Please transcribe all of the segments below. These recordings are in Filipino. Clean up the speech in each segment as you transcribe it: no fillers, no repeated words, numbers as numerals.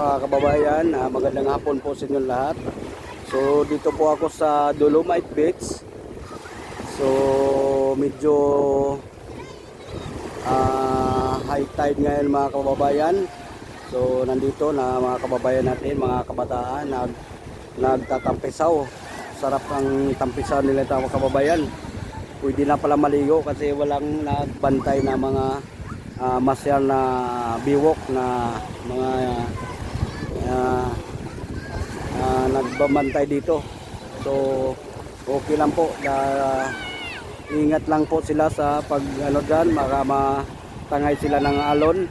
mga kababayan, magandang hapon po sa inyo lahat. So dito po ako sa Dolomite Beach. So medyo high tide ngayon mga kababayan. So nandito na mga kababayan natin, mga kabataan, nagtatampisaw. Sarap ang tampisaw nila mga kababayan. Pwede na pala maligo kasi walang nagbantay na mga masyal na biwok na mga nagbabantay dito. So okay lang po, ingat lang po sila sa pag ano dyan, matangay sila ng alon.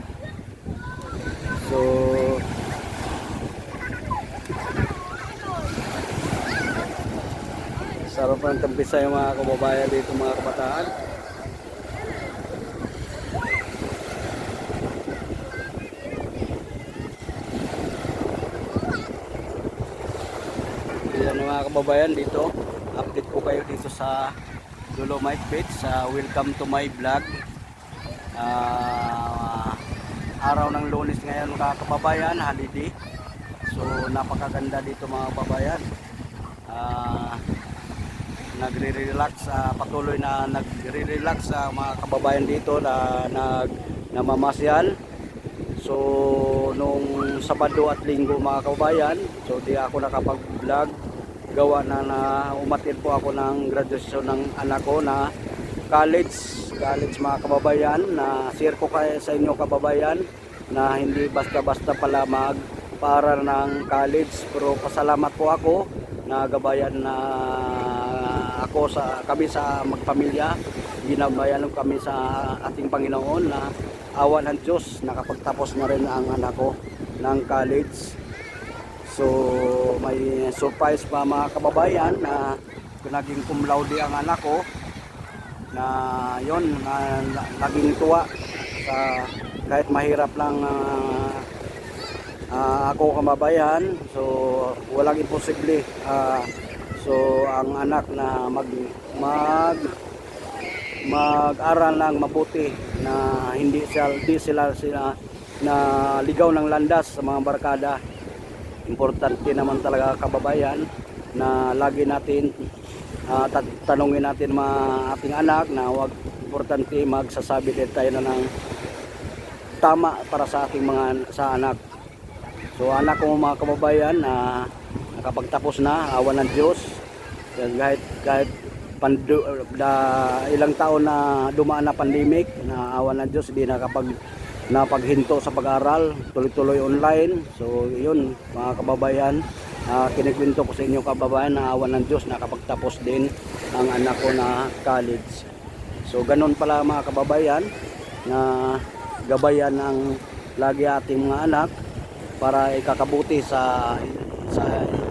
So sarap ng tampisa yung mga kababayan dito, mga kabataan. Yan mga kababayan, dito update ko kayo dito sa Dolomite Beach. Welcome to my vlog. Araw ng Lunes ngayon mga kababayan, holiday. So napakaganda dito mga kababayan. Nagre-relax, patuloy na nagre-relax sa mga kababayan dito na namamasyal. So nung Sabado at Linggo mga kababayan, so di ako nakapag-vlog, gawa na umattend po ako ng graduation ng anak ko na college mga kababayan. Na share ko kayo sa inyo kababayan na hindi basta-basta pala magpaaral ng college, pero pasalamat po ako na gabayan na ako kami sa magpamilya, ginabayan kami sa ating Panginoon na awa ng Diyos, nakapagtapos na rin ang anak ko ng college. So may surprise pa mga kababayan na naging cum laude ang anak ko, na yon na naging tuwa sa kahit mahirap lang ako kababayan. So walang imposible. So ang anak na mag-aral lang mabuti, na hindi sila na ligaw ng landas sa mga barkada. Importante naman talaga kababayan na lagi natin tanungin natin mga ating anak na wag, importante magsasabi din tayo na ng tama para sa ating sa anak. So anak ko mga kababayan na nakapagtapos na, awa ng Diyos. Kahit ilang taon na dumaan na pandemic, na awa ng Diyos, hindi napaghinto sa pag-aral, tuloy-tuloy online. So yun mga kababayan, kinikwento ko sa inyo kababayan na awa ng Diyos, nakapagtapos din ang anak ko na college. So ganun pala mga kababayan, na gabayan ang lagi ating mga anak para ikakabuti sa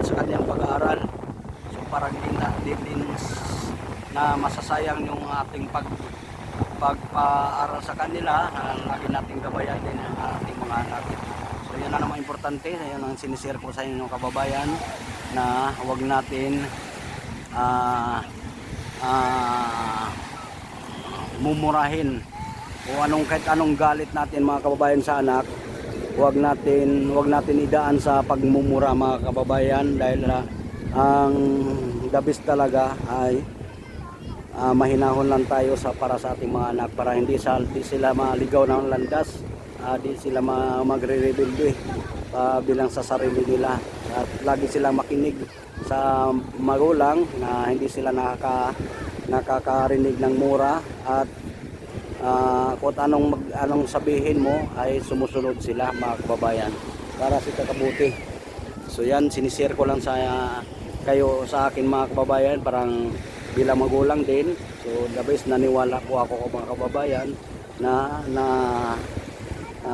kanyang pag-aaral. So parang din na masasayang yung ating pagpaaral sa kanila, na lagi nating gabayan din ang ating mga anak. So yan na naman importante, yan ang sinishare ko sa inyo kababayan, na huwag natin mumurahin o kahit anong galit natin mga kababayan sa anak. Huwag natin idaan sa pagmumura mga kababayan, dahil ang the best talaga ay mahinahon lang tayo para sa ating mga anak, para hindi sila maligaw ng landas, di sila magre-rebelde bilang sa sarili nila, at lagi silang makinig sa magulang, na hindi sila nakakarinig ng mura, at kung anong sabihin mo ay sumusunod sila mga kababayan para sa kakabuti. So yan, sinishare ko lang sa akin mga kababayan, parang bilang magulang din. So the best, naniwala po ako mga kababayan na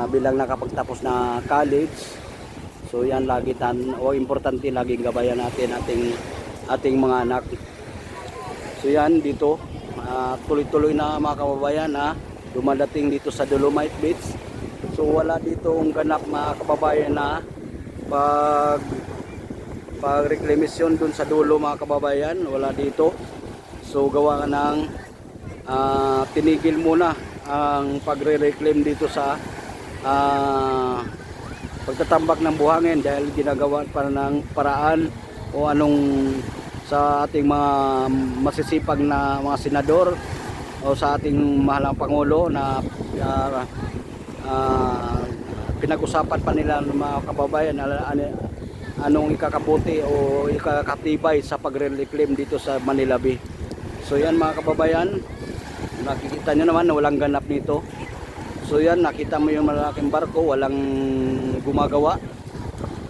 bilang nakapagtapos na college. So yan, lagi importante laging gabayan natin ating mga anak. So yan, dito tuloy-tuloy na mga kababayan na dumadating dito sa Dolomite Beach. So wala dito ang ganap mga kababayan na pag-reclamation dun sa dulo mga kababayan, wala dito. So gawa ng tinigil muna ang pagre-reclaim dito sa pagtatambak ng buhangin dahil ginagawa para ng paraan o anong sa ating mga masisipag na mga senador o sa ating mahalang Pangulo na pinag-usapan pa nila ng mga kababayan anong ikakabuti o ikakatibay sa pagre-reclaim dito sa Manila Bay. So yan mga kababayan, nakikita nyo naman na walang ganap nito. So yan, nakita mo yung malaking barko, walang gumagawa.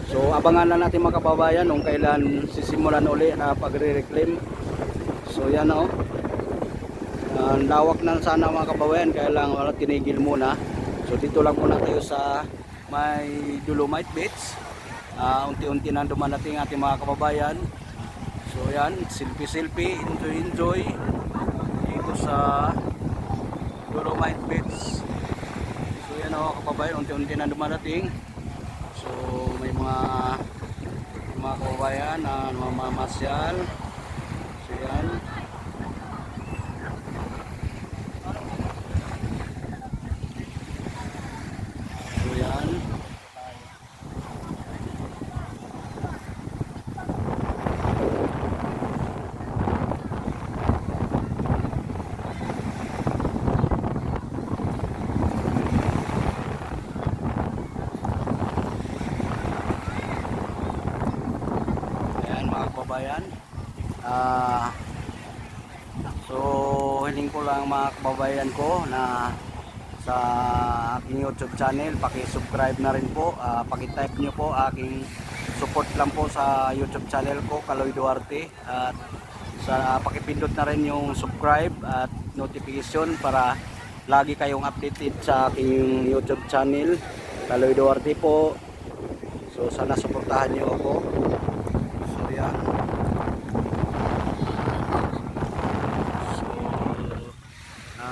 So abangan na natin mga kababayan kung kailan sisimulan uli na pagre-reclaim. So yan o. Lawak na sana mga kababayan, kaya lang wala, tinigil muna. So dito lang muna tayo sa may Dolomite Beach. Unti-unti na dumarating ating mga kababayan. So yan, selfie, enjoy dito sa Dolomite Beach. So yan mga kababayan, unti-unti na dumarating. So may mga kababayan na mamamasyal. So yan. So yan. Kababayan, so hiling ko lang mga kababayan ko na sa aking YouTube channel, paki-subscribe na rin po, paki-type nyo po aking support lang po sa YouTube channel ko, Kaloy Duarte, at pakipindot na rin yung subscribe at notification para lagi kayong updated sa aking YouTube channel, Kaloy Duarte po. So sana suportahan nyo ako. So yan.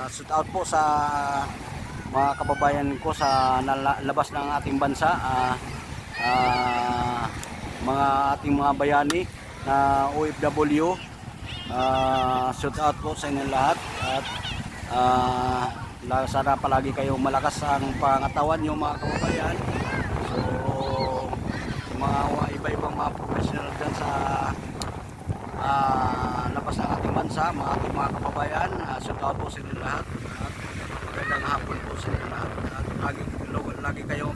Shout out po sa mga kababayan ko sa labas ng ating bansa, mga ating mga bayani na OFW. Shout out po sa inyo lahat at sana palagi kayong malakas ang pangatawan nyo mga kababayan. So mga iba-ibang mga professional dyan sa labas ng ating bansa, mga ating mga kababayan, shout out po sa inyo lahat at magandang hapon po sa inyo lahat at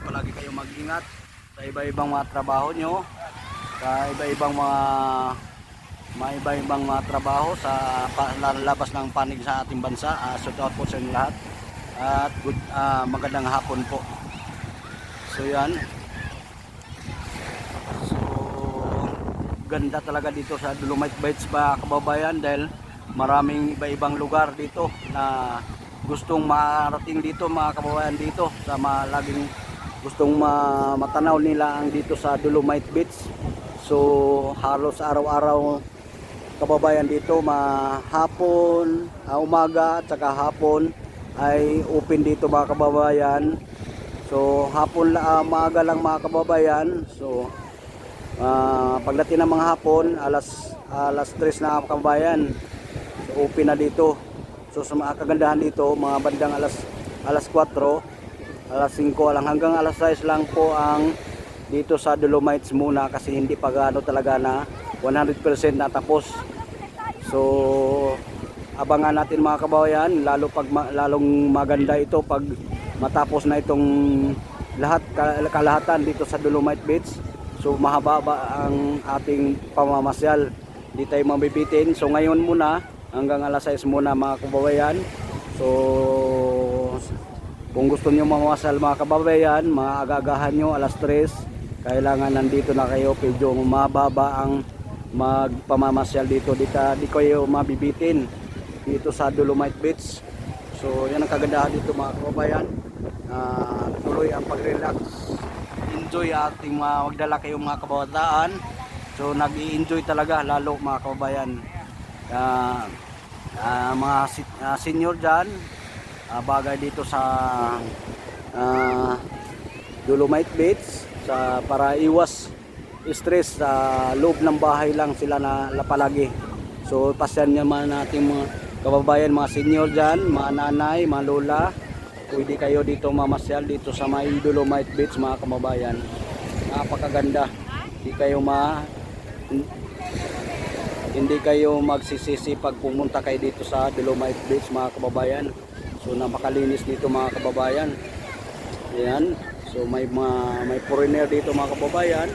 palagi kayong mag-ingat sa iba-ibang mga trabaho nyo, sa iba-ibang mga trabaho sa labas ng panig sa ating bansa. Shout out po sa inyo lahat at magandang hapon po. So yan, ganda talaga dito sa Dolomite Beach mga kababayan dahil maraming iba-ibang lugar dito na gustong marating dito mga kababayan dito sa laging gustong matanaw nila ang dito sa Dolomite Beach. So halos araw-araw kababayan dito, hapon, umaga at saka hapon ay open dito mga kababayan. So hapon maaga lang mga kababayan. So pagdating ng mga hapon, alas 3 na kababayan, so open na dito. So sa mga kagandahan dito, mga bandang alas 4, alas 5 lang hanggang alas 6 lang po ang dito sa Dolomites muna kasi hindi pa gaano talaga na 100% natapos. So abangan natin mga kababayan, lalong maganda ito pag matapos na itong kalahatan dito sa Dolomite Beach. So mahaba ang ating pamamasyal, di tayo mabibitin. So ngayon muna hanggang alas 6 muna mga kababayan. So kung gusto niyo mamasyal mga kababayan, mga agagahan nyo alas 3, kailangan nandito na kayo. Medyo mababa ang magpamamasyal dito, di kayo mabibitin dito sa Dolomite Beach. So yan ang kagandahan dito mga kababayan. Tuloy ang pag-relax, enjoy ating magdala kayong mga kabataan. So nag-i-enjoy talaga lalo mga kababayan. Mga senior dyan, bagay dito sa Dolomite Beach para iwas stress. Sa loob ng bahay lang sila na palagi. So pasyan naman natin mga kababayan, mga senior dyan, mga nanay, mga lola, pwede kayo dito mamasyal dito sa may Dolomite Beach mga kababayan. Napakaganda. Hindi kayo magsisisi pag pumunta kayo dito sa Dolomite Beach mga kababayan. So napakalinis dito mga kababayan. Ayan. So may foreigner dito mga kababayan.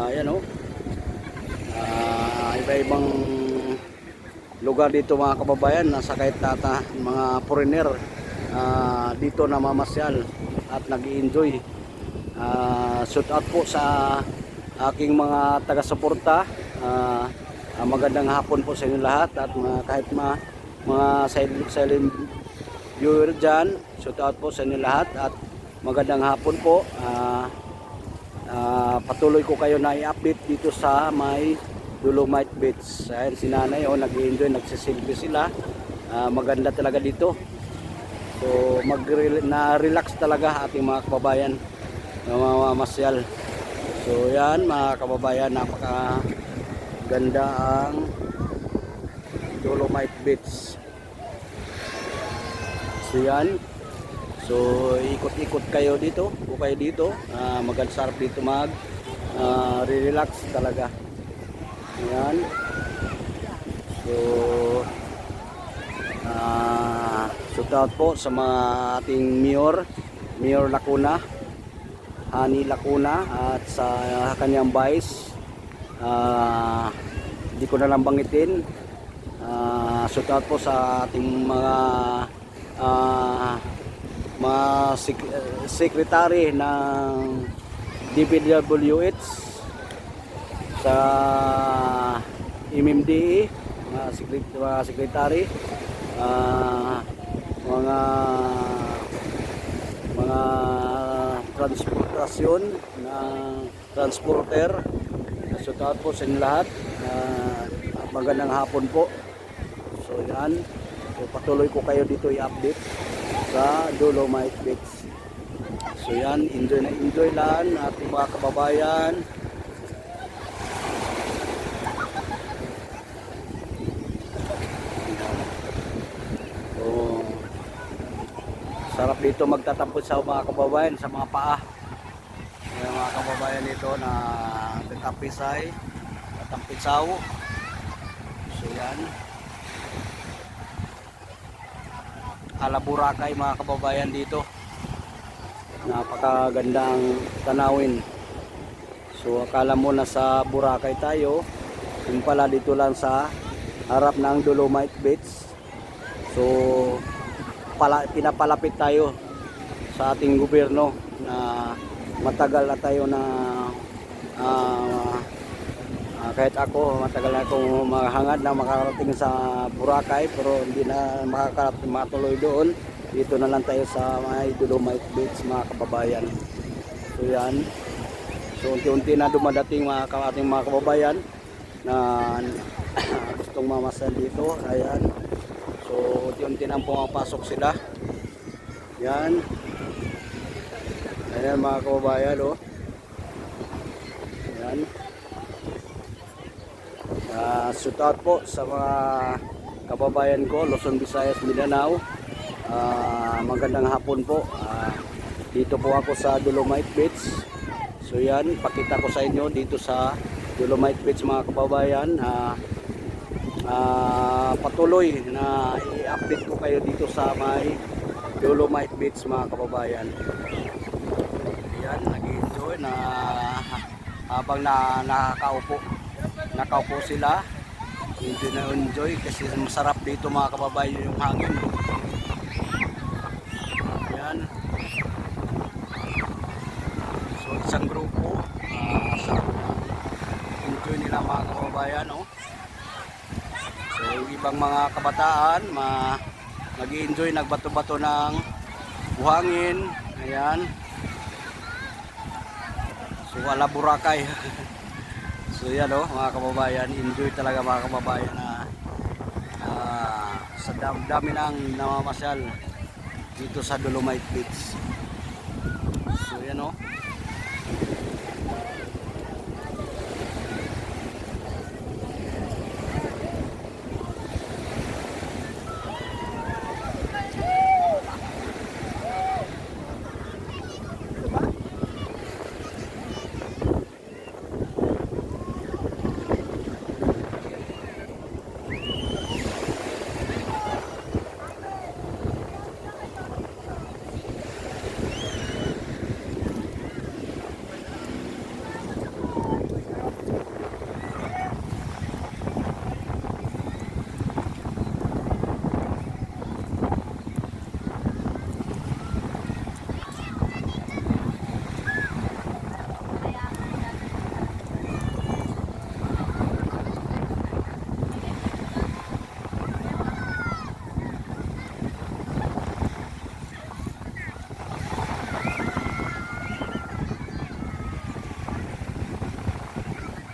Ayan oh. Iba-ibang lugar dito mga kababayan, nasa kahit nata mga foreigner dito na mamasyal at nag-i-enjoy. Shout out po sa aking mga taga-suporta. Magandang hapon po sa inyo lahat at kahit mga silent viewer dyan, shout out po sa inyo lahat at magandang hapon po. Patuloy ko kayo na i-update dito sa may Dolomite Beach. Ayan si nanay nag-i-enjoy, nagsiselfie sila. Maganda talaga dito. So na-relax talaga ating mga kababayan na mamamasyal. So yan mga kababayan, napakaganda ang Dolomite Beach. So yan. So ikot-ikot kayo dito, kayo dito. Maganda, sarap dito relax talaga. Ayan. So shout out po sa mga ating Mayor Lacuna, Hani Lacuna, at sa kanyang vice. Hindi ko na lang banggitin. Shout out po sa ating mga secretary ng DPWH, sa MMDA, mga secretary, mga transportasyon na transporter. Shout out po sa inyo lahat. Magandang hapon po. So yan, so patuloy ko kayo dito i-update sa Dolomite Beach. So yan, enjoy lang ating mga kababayan. So sarap dito magtatampon sa mga kababayan sa mga paa. Yung mga kababayan dito na tatampisay, tatampisaw. So yan, ala Boracay mga kababayan dito. Napakagandang tanawin. So akala mo nasa Boracay tayo, yung pala dito lang sa harap ng Dolomite Beach. So pinapalapit tayo sa ating gobyerno na matagal na tayo na kahit ako matagal na akong mahangad na makarating sa Boracay, pero hindi na makakarating, matuloy doon. Dito na lang tayo sa may Dolomite Beach mga kababayan. So yan, so unti-unti na dumadating ating mga kababayan na gustong mamasal dito. Ayan, so unti-unti na pumapasok sila. Yan, ayan mga kababayan oh. Yan. Shout out po sa mga kababayan ko Luzon, Visayas, Mindanao. Magandang hapon po. Dito po ako sa Dolomite Beach. So yan, pakita ko sa inyo dito sa Dolomite Beach mga kababayan. Patuloy na i-update ko kayo dito sa may Dolomite Beach mga kababayan. Yan, nag-enjoy na habang nakaupo sila. Enjoy kasi masarap dito mga kababayan yung hangin. Yan. So isang grupo, enjoy nila mga kababayan oh. So yung ibang mga kabataan nag-i-enjoy, nagbato-bato ng buhangin. Ayan. So ala Boracay. So yan oh mga kababayan, enjoy talaga mga kababayan na sa dami ng namamasyal dito sa Dolomite Beach. So yan oh.